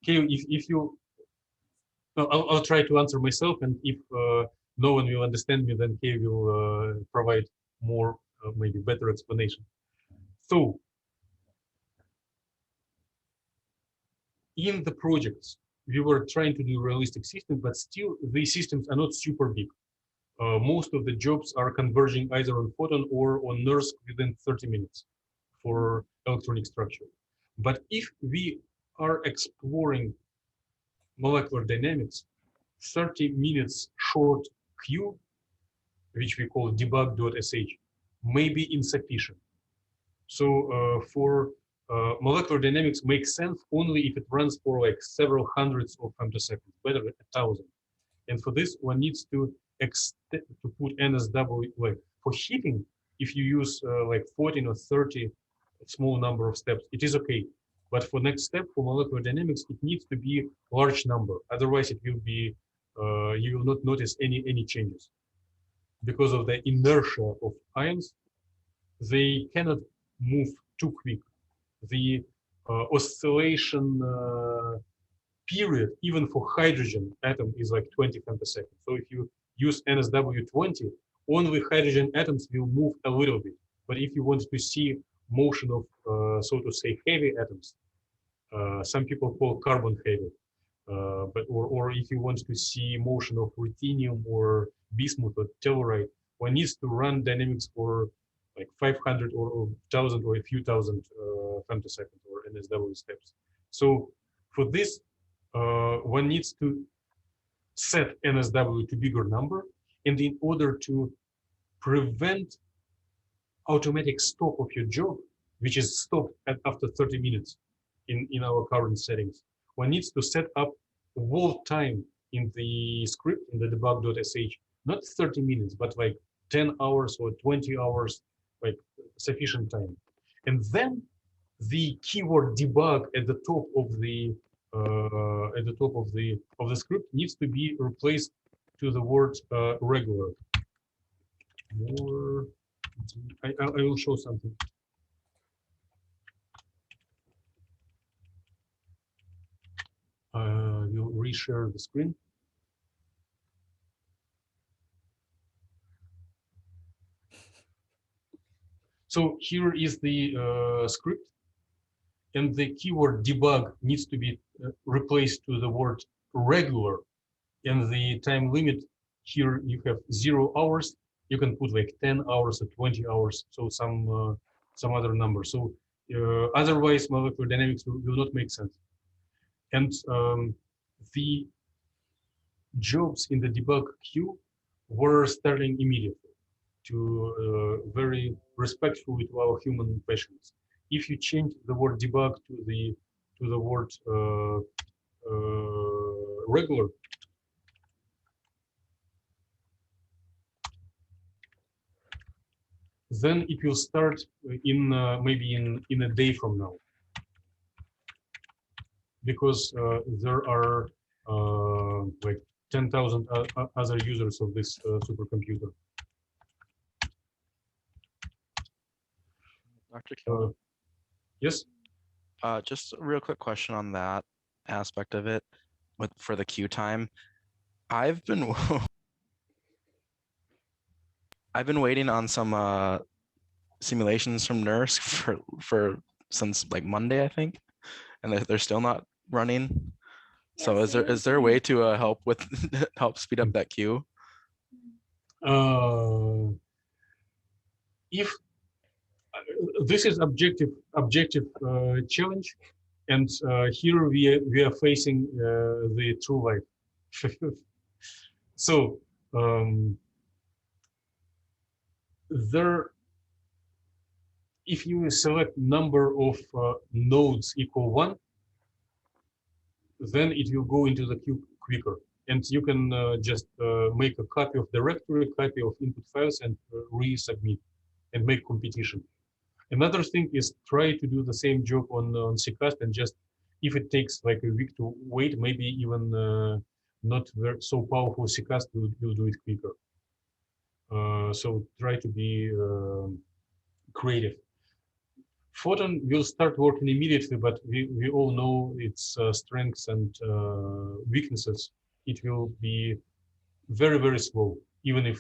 Kea, if you, I'll try to answer myself, and if no one will understand me, then Kea will provide more, maybe better explanation. So, in the projects, we were trying to do realistic systems, but still these systems are not super big. most of the jobs are converging either on photon or on NERSC within 30 minutes for electronic structure. But if we are exploring molecular dynamics, 30 minutes short queue, which we call debug.sh, may be insufficient. So for molecular dynamics makes sense only if it runs for like several hundreds of femtoseconds, better 1,000. And for this, one needs to put NSW, like for heating, if you use like 14 or 30 small number of steps, it is okay. But for next step, for molecular dynamics, it needs to be large number. Otherwise, it will be, you will not notice any changes. Because of the inertia of ions, they cannot move too quick. The oscillation period, even for hydrogen atom, is like 20 femtoseconds. So if you use NSW20, only hydrogen atoms will move a little bit. But if you want to see motion of, so to say, heavy atoms, some people call carbon heavy, or if you want to see motion of ruthenium or bismuth or telluride, one needs to run dynamics for like 500 or 1,000 or a few thousand femtoseconds or NSW steps. So for this, one needs to set NSW to bigger number, and in order to prevent automatic stop of your job, which is stopped after 30 minutes in our current settings, one needs to set up hold time in the script, in the debug.sh, not 30 minutes, but like 10 hours or 20 hours, like sufficient time. And then the keyword debug at the top of the script needs to be replaced to the word regular. More, I will show something. We'll reshare the screen. So here is the script, and the keyword debug needs to be replaced to the word regular. And the time limit here, you have 0 hours. You can put like 10 hours or 20 hours, so some other number. So otherwise, molecular dynamics will not make sense. And the jobs in the debug queue were starting immediately, to very respectfully to our human patients. If you change the word debug to the word regular, then it will start in maybe in a day from now, because there are like 10,000 other users of this supercomputer. Dr. Kilman, Yes. just a real quick question on that aspect of it for the queue time. I've been waiting on some simulations from NERSC for since like Monday, I think, and they're still not running. So is there a way to help with help speed up that queue? If this is objective challenge, and here we are facing the true life. So there, if you select number of nodes equal 1, then it will go into the queue quicker. And you can just make a copy of directory, copy of input files, and resubmit and make competition. Another thing is try to do the same job on CCAST, and just if it takes like a week to wait, maybe even not very, so powerful CCAST will do it quicker. So try to be creative. Photon will start working immediately, but we all know its strengths and weaknesses. It will be very, very slow, even if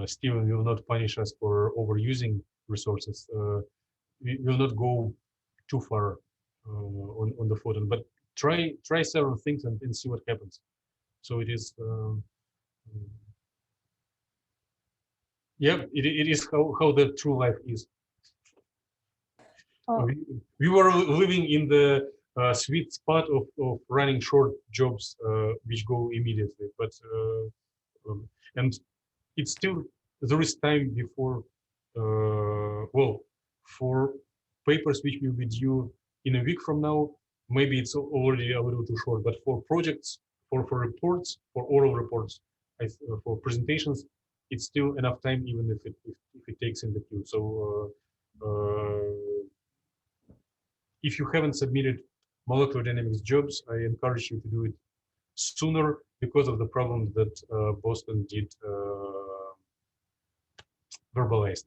Steven will not punish us for overusing resources. We will not go too far on the photon, but try several things and see what happens. So it is Yeah, it is how the true life is. Oh. We were living in the sweet spot of running short jobs, which go immediately, but and it's still, there is time before, well, for papers which will be due in a week from now, maybe it's already a little too short, but for projects, for reports, for oral reports, for presentations, it's still enough time, even if it takes in the queue. So if you haven't submitted molecular dynamics jobs, I encourage you to do it sooner because of the problem that Boston did verbalized.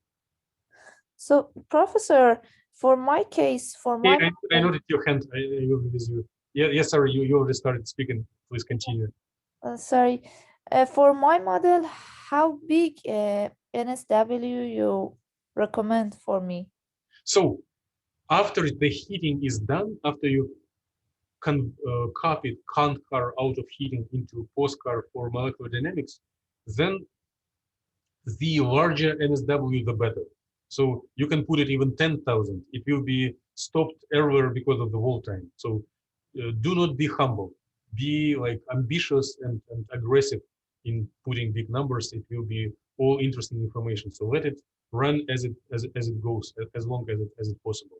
So, Professor, for my case, for my I noticed your hand. I will be with you. Yeah, yes, sorry, you already started speaking. Please continue. sorry, for my model, how big NSW you recommend for me? So after the heating is done, after you copied concar out of heating into postcar for molecular dynamics, then the larger NSW, the better. So you can put it even 10,000. It will be stopped earlier because of the wall time. So do not be humble. Be like ambitious and aggressive in putting big numbers. It will be all interesting information. So let it run as it goes, as long as it's possible.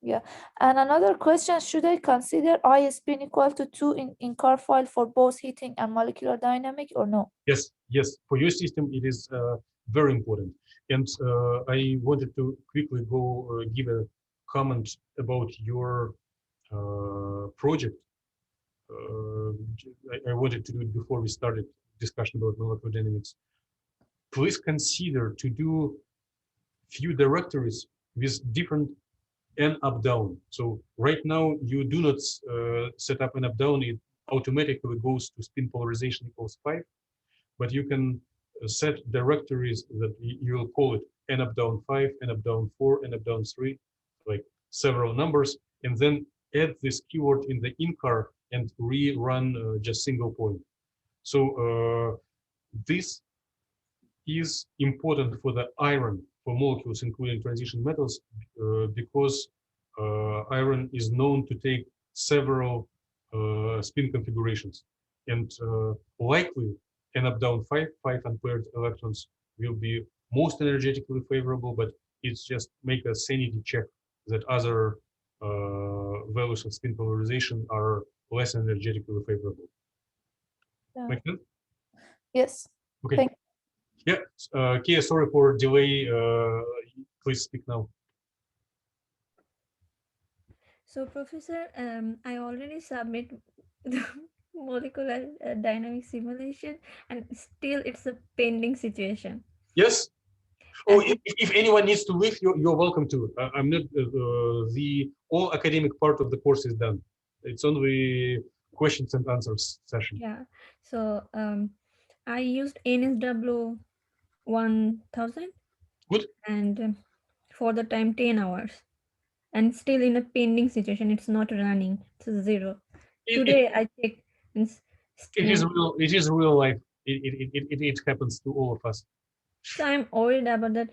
Yeah, and another question, should I consider I spin equal to 2 in car file for both heating and molecular dynamic or no? Yes, yes. For your system, it is very important. And I wanted to quickly go give a comment about your project. I wanted to do it before we started discussion about molecular dynamics. Please consider to do few directories with different n up down. So right now you do not set up an up down. It automatically goes to spin polarization equals 5. But you can set directories that you will call it n up down 5, n up down 4, n up down 3, like several numbers, and then add this keyword in the incar and rerun just single point. So this is important for the iron, for molecules including transition metals, because iron is known to take several spin configurations, and likely n up down 5 unpaired electrons will be most energetically favorable, but it's just make a sanity check that other values of spin polarization are less energetically favorable. Yeah. Make sense? Yes. Okay. Thank Yeah, Kia, sorry for delay. Please speak now. So, Professor, I already submit the molecular dynamic simulation, and still it's a pending situation. Yes. Oh, if anyone needs to leave, you're welcome to. I'm not. The all academic part of the course is done. It's only questions and answers session. Yeah. So, I used NSW 1000. Good. And for the time 10 hours, and still in a pending situation. It's not running. It's 0. Today I checked. It is real. It is real life. It happens to all of us. So I'm worried about that.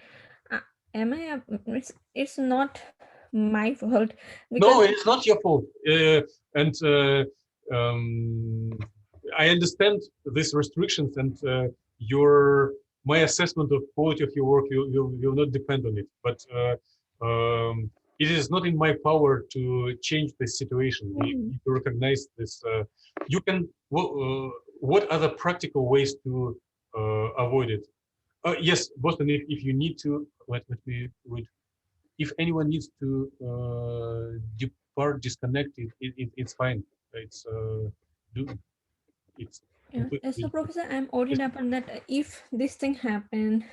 Am I? It's not my fault. No, it's not your fault. And I understand these restrictions, and my assessment of quality of your work will not depend on it. But it is not in my power to change the situation. We need to recognize this. You can. What are the practical ways to avoid it? Yes, Boston. If you need to, let me read. If anyone needs to depart, disconnect, it's fine. It's Yeah. So, Professor, I'm worried about that. If this thing happen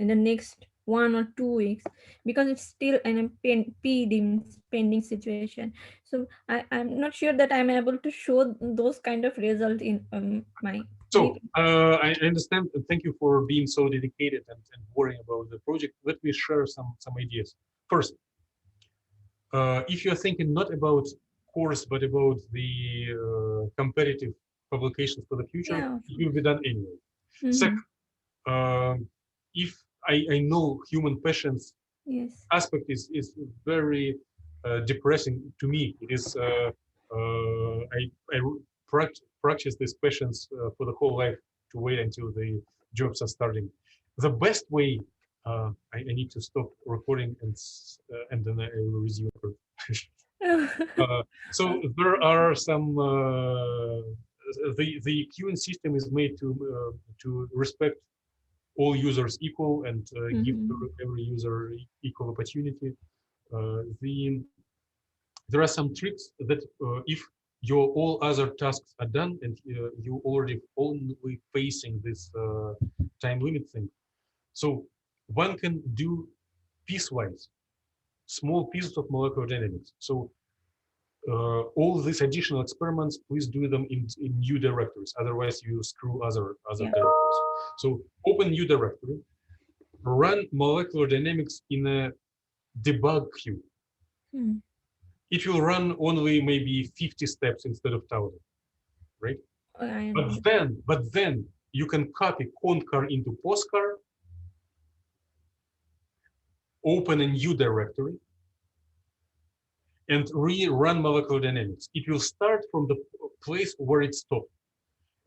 in the next 1 or 2 weeks, because it's still an pending situation. So I'm not sure that I'm able to show those kind of results in my. So I understand. Thank you for being so dedicated and worrying about the project. Let me share some ideas. First, if you're thinking not about course but about the competitive publications for the future, Yeah. it will be done anyway. Second, if I know human patience Yes. aspect is very depressing to me. It is I practice this patience for the whole life to wait until the jobs are starting. The best way I need to stop recording and then I will resume. So there are some the queuing system is made to respect all users equal and give every user equal opportunity. There are some tricks that if your all other tasks are done and you already only facing this time limit thing, so one can do piecewise small pieces of molecular dynamics. So all these additional experiments, please do them in new directories. Otherwise, you screw other directories. So open new directory, run molecular dynamics in a debug queue. It will run only maybe 50 steps instead of 1,000, right? But then you can copy concar into postcar, open a new directory, and rerun molecular dynamics. It will start from the place where it stopped.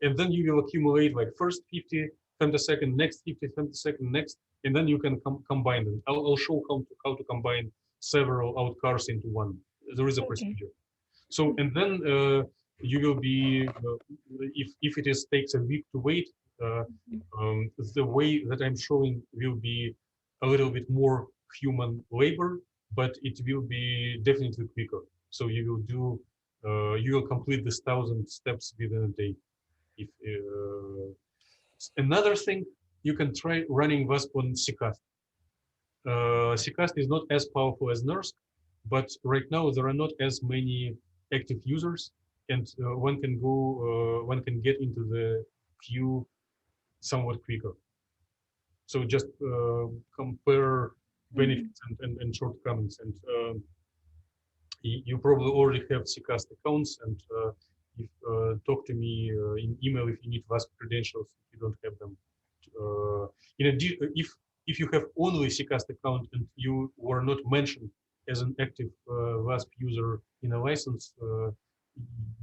And then you will accumulate like first 50 femtosecond, next 50 femtosecond, next, and then you can combine them. I'll show how to combine several outcars into one. There is a procedure. So, and then you will be, if it takes a week to wait, the way that I'm showing will be a little bit more human labor, but it will be definitely quicker. So you will do, you will complete this 1,000 steps within a day. If another thing, you can try running WASP on CCAST. CCAST is not as powerful as NERSC, but right now there are not as many active users, and one can get into the queue somewhat quicker. So just compare benefits and shortcomings, and you probably already have CCAST accounts, and if talk to me in email if you need WASP credentials if you don't have them. In addition, if you have only CCAST account and you were not mentioned as an active WASP user in a license,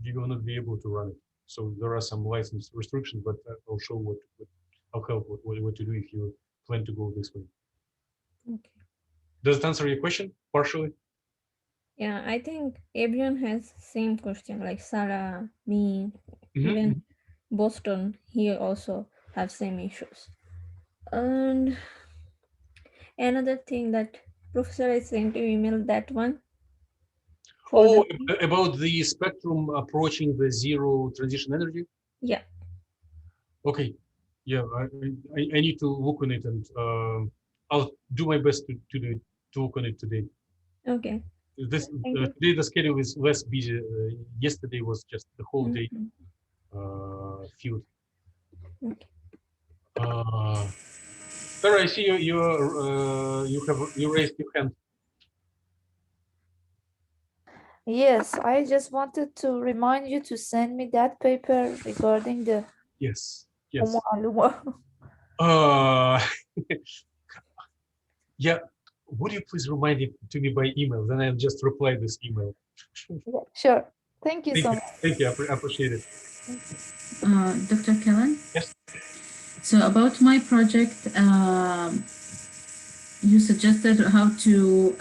you will not be able to run it. So there are some license restrictions, but I'll show I'll help what to do if you plan to go this way. Okay. Does it answer your question partially? Yeah, I think everyone has same question, like Sarah, me, even Boston, he also have same issues. And another thing that professor I sent you email that one. Oh, about the spectrum approaching the zero transition energy? Yeah. Okay. Yeah, I need to look on it, and I'll do my best to look on it today. Okay. Today the schedule is less busy. Yesterday was just the whole day filled. Okay. Sarah, I see you raised your hand. Yes, I just wanted to remind you to send me that paper regarding the Yes. Yeah, would you please remind it to me by email? Then I'll just reply this email. Yeah, sure. Thank you so much. Thank you. I appreciate it. Dr. Kellen? Yes. So about my project, you suggested how to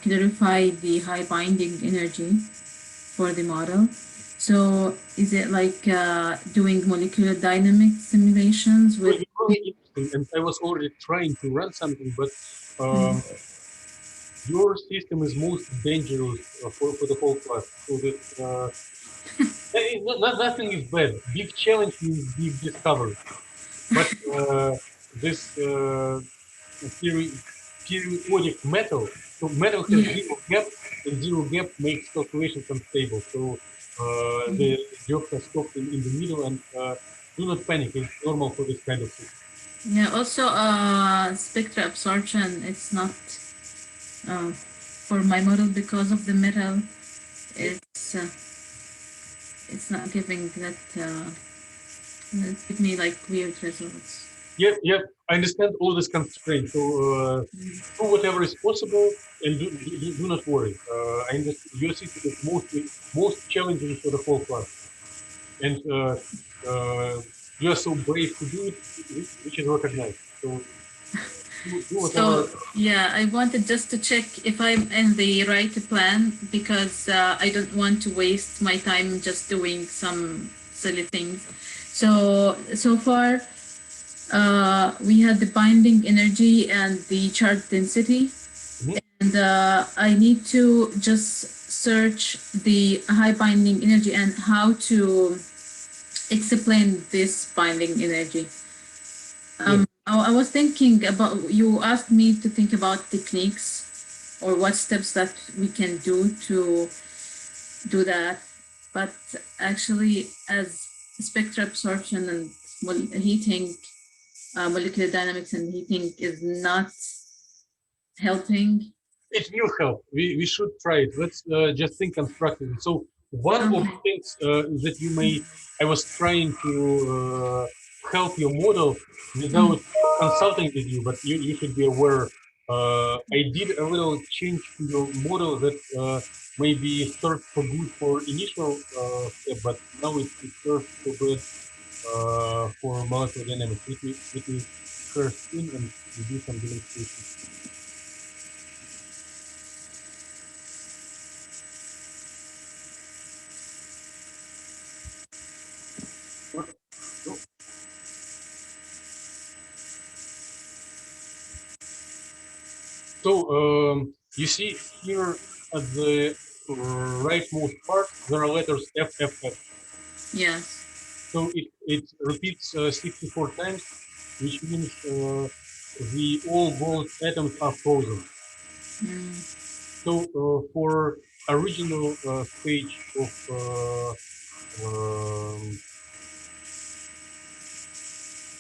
clarify the high binding energy for the model. So is it like doing molecular dynamic simulations with? Really interesting, and I was already trying to run something, but your system is most dangerous for the whole class. So that nothing is bad. Big challenge means big discovery. But this periodic metal, so metal has zero gap, and zero gap makes calculations unstable. So the jobs are stopped in the middle, and do not panic. It's normal for this kind of system. Yeah, also spectra absorption, it's not for my model because of the metal, it's not giving that, it give me like weird results. Yeah. I understand all these constraints. So do whatever is possible and do not worry. I understand your system is most challenging for the whole class, and you are so brave to do it, which is recognized. So do whatever. So yeah, I wanted just to check if I'm in the right plan because I don't want to waste my time just doing some silly things. So far, we had the binding energy and the charge density, and I need to just search the high binding energy and how to explain this binding energy. I was thinking about, you asked me to think about techniques or what steps that we can do to do that. But actually, as spectral absorption and heating, molecular dynamics and heating is not helping. It will help. We should try it. Let's just think constructively. So one of the things that you may, I was trying to help your model without consulting with you, but you should be aware. I did a little change to your model that maybe served for good for initial step, but now it serves for good for molecular dynamics. Let me share screen and do some demonstration. So you see here at the rightmost part, there are letters F, F, F. Yes. So it repeats 64 times, which means all gold atoms are frozen. So for original stage of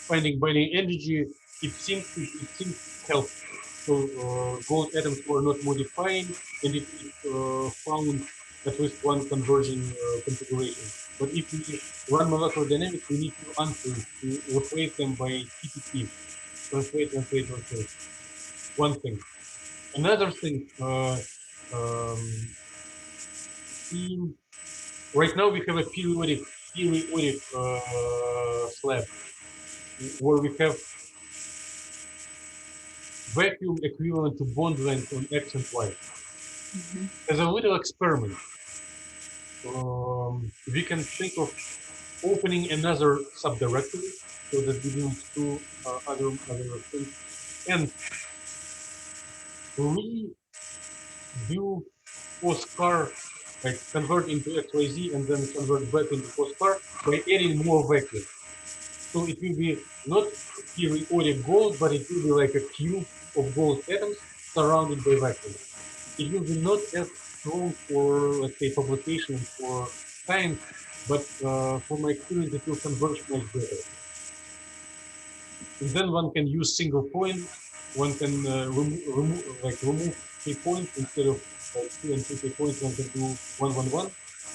finding binding energy, it seems helpful. So gold atoms were not modifying, and it found at least one conversion configuration. But if we run molecular dynamics, we need to unfreeze to replace them by TTP. Translate. One thing. Another thing. Right now we have a periodic slab where we have vacuum equivalent to bond length on X and Y. As a little experiment, we can think of opening another subdirectory so that we don't do other things, and redo postcar, like convert into XYZ and then convert back into postcar by adding more vacuum. So it will be not periodic gold, but it will be like a cube of gold atoms surrounded by vacuum. It will be not as strong for, let's say, publication for science, but for my experience, it will converge much better. And then one can use single point. One can remove 3 points instead of 2 and 3 points. One can do 1, 1, 1.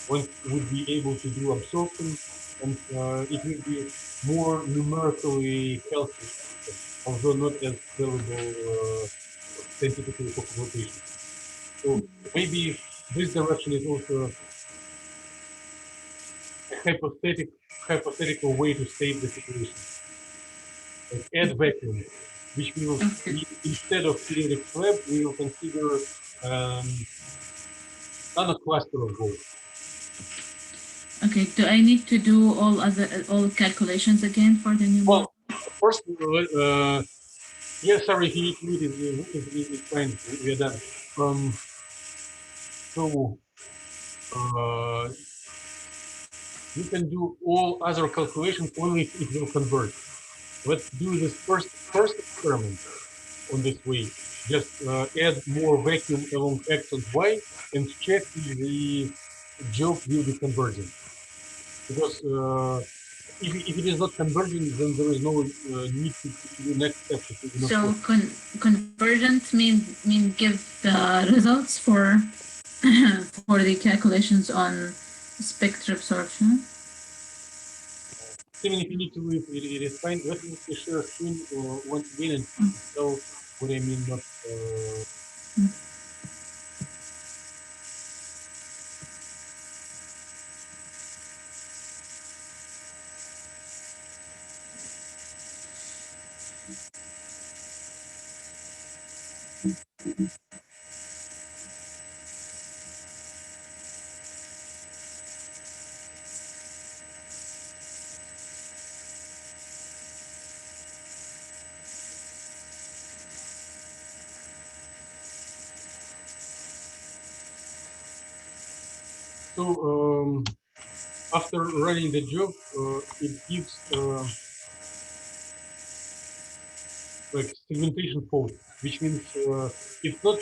One would be able to do absorption, and it will be more numerically healthy, although not as valuable scientifically for publication. So maybe this direction is also a hypothetical way to state the situation. Like add vacuum, which will instead of periodic slab, we will consider another cluster of gold. Okay. Do I need to do all calculations again for the new Well, first, yeah, sorry, he is fine. We are done. So you can do all other calculations only if it will convert. Let's do this first experiment on this way. Just add more vacuum along X and Y and check if the job will be converging. Because if it is not converging, then there is no need to do next step. So convergent mean give the results for for the calculations on spectral absorption. Steven, if you need to leave, it is fine. Let me share screen once again and tell what I mean. Not. So after running the job, it gives like segmentation fault, which means it's not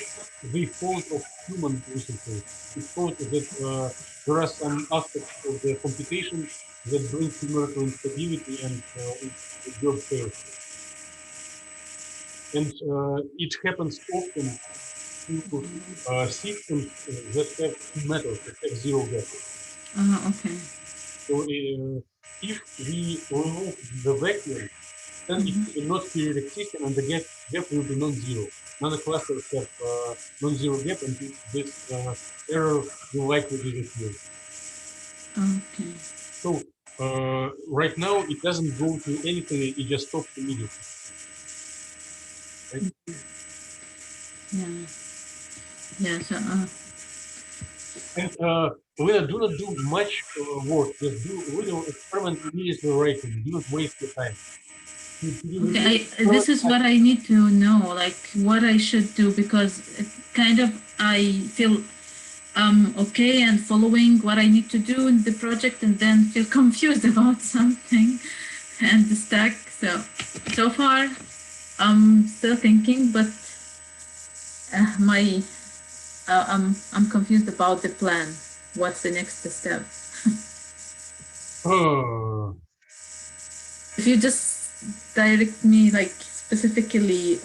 the fault of human researchers. It's fault that there are some aspects of the computation that bring numerical instability and the job fails. And it happens often to systems that have metals, that have zero gap. Okay. So if we remove the vacuum, then it will not periodic system and the gap will be non-zero. None of clusters have non-zero gap and this error will likely disappear. Okay. So right now it doesn't go to anything, it just stops immediately. Right? Yeah. Yeah. So. And Lena, do not do much work. Just do little experiment immediately writing. Do not waste your time. Okay, this is what I need to know, like what I should do, because it kind of I feel okay and following what I need to do in the project, and then feel confused about something and stuck. So far, I'm still thinking, but I'm confused about the plan. What's the next step? If you just direct me, like specifically,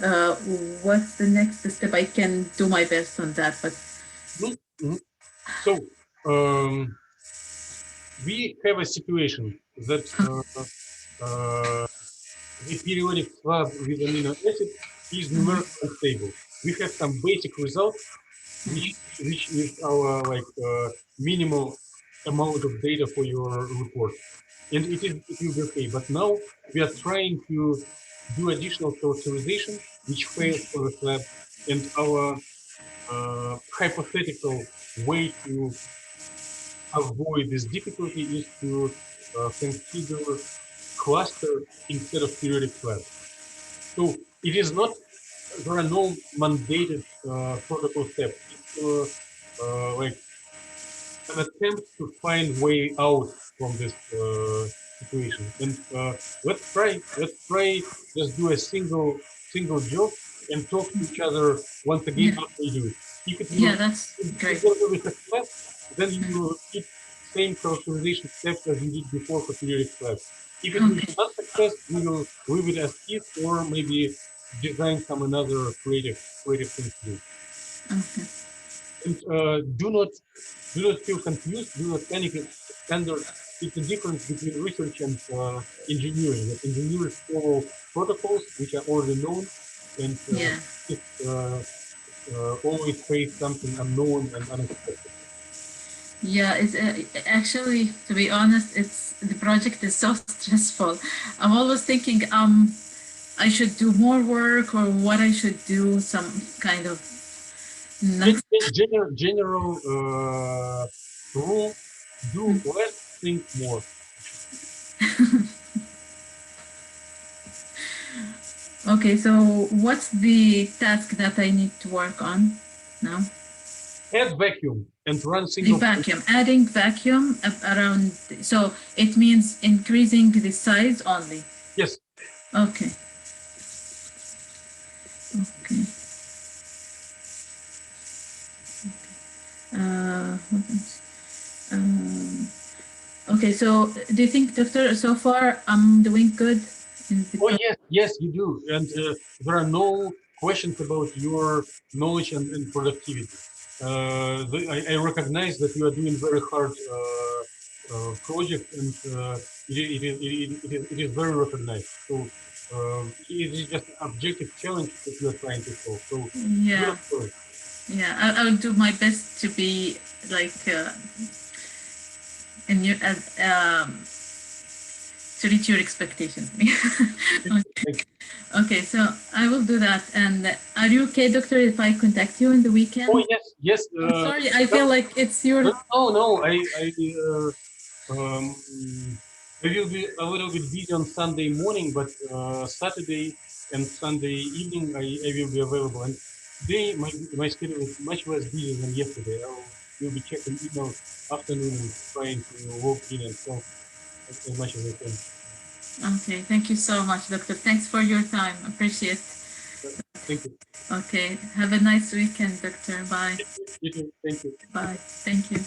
what's the next step? I can do my best on that, but. So we have a situation that the periodic swab with amino acid is numerically unstable. We have some basic results, which is our minimal amount of data for your report, and it will be okay. But now we are trying to do additional characterization, which fails for the swab, and our hypothetical way to avoid this difficulty is to consider cluster instead of periodic swab. So it is not, there are no mandated protocol steps. It's like an attempt to find way out from this situation. And let's try just do a single job and talk to each other once again after you do it. If it will, that's great. If there will be success, then you will keep same characterization steps as you did before for periodic swab. If it will be not success, we will leave it as is, or maybe design some another creative thing to do. Okay. And do not feel confused. Do not panic. Standard. It's the difference between research and engineering. That engineers follow protocols which are already known, and always face something unknown and unexpected. Yeah, it's actually, to be honest, the project is so stressful. I'm always thinking I should do more work, or what I should do, some kind of general rule: do less, think more. Okay, so what's the task that I need to work on now? Add vacuum and run single. Vacuum, adding vacuum around. So it means increasing the size only. Yes. Okay. Okay. Okay, so do you think, Doctor, so far I'm doing good? Oh, yes, you do. And there are no questions about your knowledge and productivity. I recognize that you are doing very hard project, and it is very recognized. So it is just an objective challenge that you are trying to solve. So Yeah, I'll do my best to be like in your to reach your expectations. Okay. Okay, so I will do that. And are you okay, doctor, if I contact you in the weekend? Oh yes. I'm sorry, I feel like it's your. No. I will be a little bit busy on Sunday morning, but Saturday and Sunday evening I will be available. And today my schedule is much less busy than yesterday. Will be checking email afternoon and trying to log in and solve as much as I can. Okay, thank you so much, doctor. Thanks for your time. Appreciate. Thank you. Okay, have a nice weekend, doctor. Bye. You too. Thank you. Bye. Thank you.